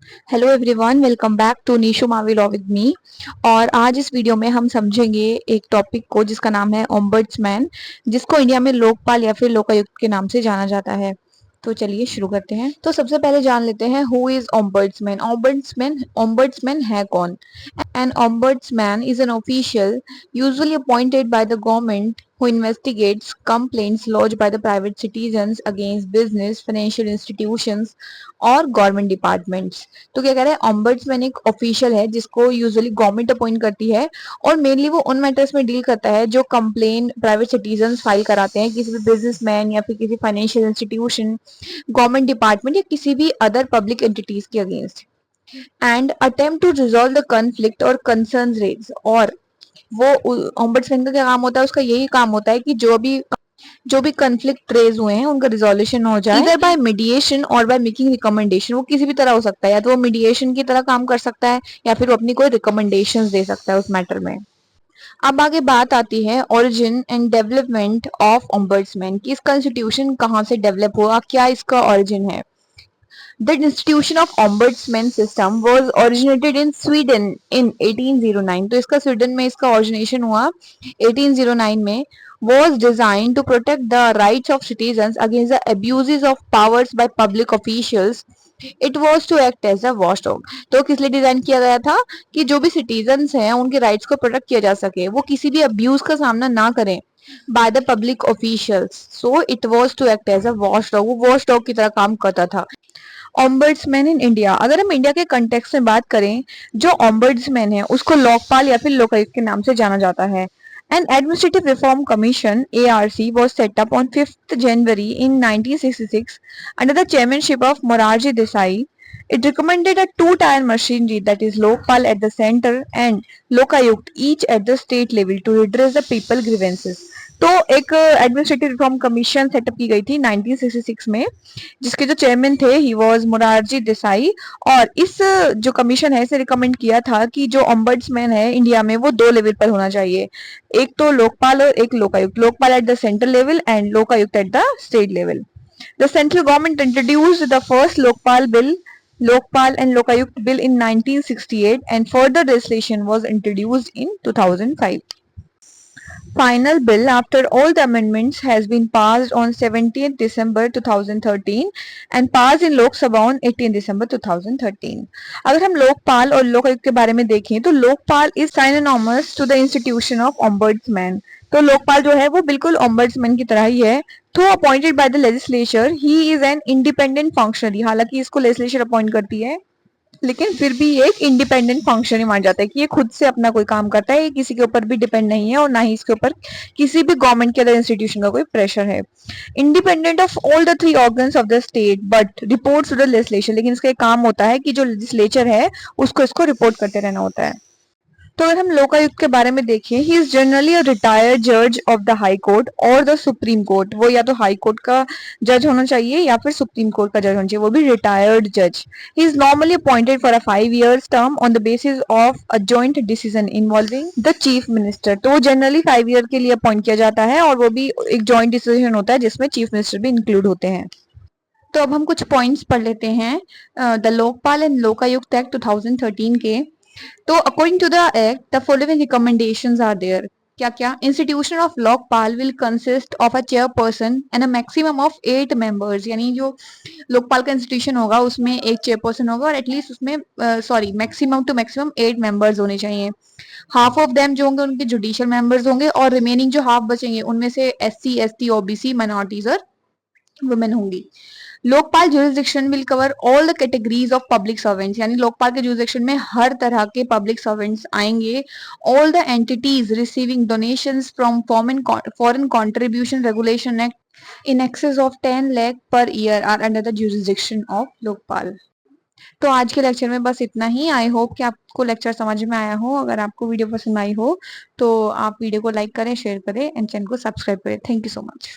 Hello everyone, welcome back to Neeshu Mavi law with me. और आज इस वीडियो में हम समझेंगे एक टॉपिक को जिसका नाम है ओम्बड्समैन, जिसको इंडिया में लोकपाल या फिर लोकायुक्त के नाम से जाना जाता है। तो चलिए शुरू करते हैं। तो सबसे पहले जान लेते हैं who is ombudsman. Ombudsman ombudsman है कौन? An ombudsman is an official usually appointed by the government who investigates complaints lodged by the private citizens against business, financial institutions और गवर्नमेंट डिपार्टमेंट्स। तो क्या कह रहा है, ऑम्बड्समैन एक ऑफिशियल है जिसको यूजुअली गवर्नमेंट अपॉइंट करती है और मेनली वो उन मैटर्स में डील करता है जो कंप्लेन प्राइवेट सिटीजन फाइल कराते हैं किसी भी बिजनेसमैन या फिर किसी फाइनेंशियल इंस्टीट्यूशन, गवर्नमेंट डिपार्टमेंट या किसी भी अदर पब्लिक एंटिटीज के against and attempt to resolve the conflict और कंसर्न्स रेज। और वो ओम्बड्समैन का क्या काम होता है, उसका यही काम होता है कि जो भी कन्फ्लिक्ट रेज हुए हैं उनका रिजोल्यूशन हो जाए, इधर बाय मीडिएशन और बाय मेकिंग रिकमेंडेशन। वो किसी भी तरह हो सकता है, या तो वो मीडिएशन की तरह काम कर सकता है या फिर वो अपनी कोई रिकमेंडेशंस दे सकता है उस मैटर में। अब आगे बात आती है origin and development of ombudsman की इसका इंस्टीट्यूशन कहाँ से डेवलप हुआ, क्या इसका ओरिजिन है। The institution of ombudsman system was originated in Sweden in 1809। तो इसका स्वीडन में इसका ओरिजिनेशन हुआ 1809 में। Was designed to protect the rights of citizens against the abuses of powers by public officials। It was to act as a watchdog. तो किस लिए design किया गया था कि जो भी सिटीजन्स हैं उनके राइट्स को प्रोटेक्ट किया जा सके, वो किसी भी अब्यूज का सामना ना करें by the public officials. So it was to act as a watchdog, वो वॉचडॉग की तरह काम करता था। ऑम्बड्समैन इन इंडिया, अगर हम इंडिया के कंटेक्स्ट में बात करें, जो ऑम्बड्समैन है उसको लोकपाल या फिर लोकायुक्त के नाम से जाना जाता है। An Administrative Reform Commission (ARC) was set up on 5th January in 1966 under the chairmanship of Morarji Desai. It recommended a two-tier machinery, that is Lokpal at the center and Lokayukt each at the state level, to redress the people grievances। तो एक administrative reform commission setup की गई थी 1966 में, जिसके जो chairman थे he was Morarji Desai. और इस जो कमीशन है इसे रिकमेंड किया था कि जो ऑम्बड्समैन है इंडिया में वो दो लेवल पर होना चाहिए, एक तो लोकपाल और एक Lokayukta. Lokpal at the central level and Lokayukta at the state level. The central government introduced the first Lokpal bill, Lokpal and Lokayukt Bill in 1968, and further legislation was introduced in 2005. Final bill after all the amendments has been passed on 17th December 2013 and passed in Lok Sabha on 18 December 2013। अगर हम लोकपाल और लोकायुक्त के बारे में देखें तो Lokpal is synonymous to the institution of ombudsman. तो लोकपाल जो है वो बिल्कुल ऑम्बड्समैन की तरह ही है। थो appointed by the legislature he is an independent functionary. हालांकि इसको लेजिस्लेचर अपॉइंट करती है लेकिन फिर भी ये एक इंडिपेंडेंट फंक्शन ही माना जाता है कि ये खुद से अपना कोई काम करता है, ये किसी के ऊपर भी डिपेंड नहीं है और ना ही इसके ऊपर किसी भी गवर्नमेंट के अदर इंस्टीट्यूशन का कोई प्रेशर है। Independent of all the three organs of the state but reports to the legislature. लेकिन इसका एक काम होता है कि जो लेजिस्लेचर है उसको इसको रिपोर्ट करते रहना होता है। तो अगर हम लोकायुक्त के बारे में देखें, he is generally a retired जज ऑफ द हाई कोर्ट और द सुप्रीम कोर्ट। वो या तो हाई कोर्ट का जज होना चाहिए या फिर सुप्रीम कोर्ट का जज होना चाहिए, वो भी रिटायर्ड जज। He is normally appointed for a 5 years term on the basis of a joint decision involving the chief minister. तो वो जनरली 5 year के लिए अपॉइंट किया जाता है और वो भी एक जॉइंट डिसीजन होता है जिसमें चीफ मिनिस्टर भी इंक्लूड होते हैं। तो अब हम कुछ पॉइंट्स पढ़ लेते हैं the Lokpal and Lokayukta act 2013 के। तो according to the act the following recommendations are there. क्या क्या? Institution of Lokpal will consist of a chairperson and a maximum of 8 members. यानी जो लोकपाल का इंस्टीट्यूशन होगा उसमें एक चेयरपर्सन होगा और एटलीस्ट उसमें मैक्सिमम टू मैक्सिमम 8 मेंबर्स होने चाहिए। हाफ ऑफ देम जो होंगे उनके जुडिशियल मेंबर्स होंगे और रिमेनिंग जो हाफ बचेंगे उनमें से एससी एसटी ओबीसी माइनॉरिटीज और वुमेन होंगी। Lokpal jurisdiction will cover all the categories of public servants. यानी लोकपाल के जुरिस्डिक्शन में हर तरह के पब्लिक सर्वेंट्स आएंगे। All the entities receiving donations from foreign contribution regulation act in excess of 10 lakh per year are under the jurisdiction of Lokpal. तो आज के लेक्चर में बस इतना ही। आई होप कि आपको लेक्चर समझ में आया हो। अगर आपको वीडियो पसंद आई हो तो आप वीडियो को लाइक करें, शेयर करें एंड चैनल को सब्सक्राइब करें। Thank you so much.